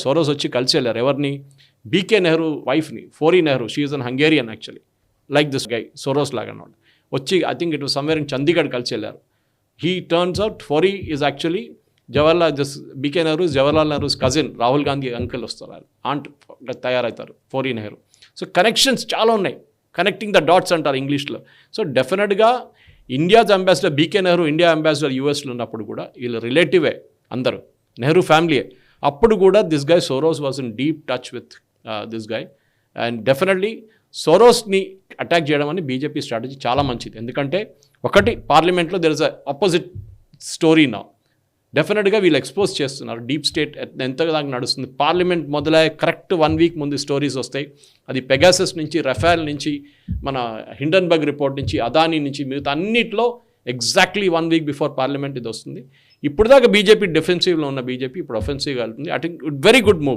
Soros వచ్చి కలిసి వెళ్ళారు. ఎవరిని? బీకే నెహ్రూ వైఫ్ని, Fori Nehru. She is an Hungarian actually, like this guy, Soros లాగా అన్నమాట. వచ్చి I think it was somewhere in Chandigarh కలిసి వెళ్ళారు. He turns out Fori is actually BK Nehru Jawaharlal Nehru's cousin, Rahul Gandhi uncle వస్తారు, ఆంట్ తయారవుతారు ఫోరీ నెహ్రూ. సో కనెక్షన్స్ చాలా ఉన్నాయి, కనెక్టింగ్ ద డాట్స్ అంటారు ఇంగ్లీష్లో. సో డెఫినెట్గా India's ambassador B K Nehru, India ambassador యూఎస్లో ఉన్నప్పుడు కూడా వీళ్ళు రిలేటివే అందరూ, నెహ్రూ ఫ్యామిలీయే. అప్పుడు కూడా this guy Soros was in deep touch with this guy. And definitely సోరోస్ని అటాక్ చేయడం అని బీజేపీ స్ట్రాటజీ చాలా మంచిది. ఎందుకంటే ఒకటి, పార్లమెంట్లో there is a opposite story నా. డెఫినెట్గా వీళ్ళు ఎక్స్పోజ్ చేస్తున్నారు డీప్ స్టేట్ ఎంతగా దాకా నడుస్తుంది. పార్లమెంట్ మొదలయ్యే కరెక్ట్ 1 వీక్ ముందు స్టోరీస్ వస్తాయి. అది పెగాసస్ నుంచి, రఫేల్ నుంచి, మన హిండన్బర్గ్ రిపోర్ట్ నుంచి, అదానీ నుంచి, మిగతా అన్నిట్లో ఎగ్జాక్ట్లీ 1 వీక్ బిఫోర్ పార్లమెంట్ ఇది వస్తుంది. ఇప్పుడు దాకా బీజేపీ డిఫెన్సివ్లో ఉన్న బీజేపీ ఇప్పుడు ఒఫెన్సివ్గా వెళ్తుంది. I think very good move.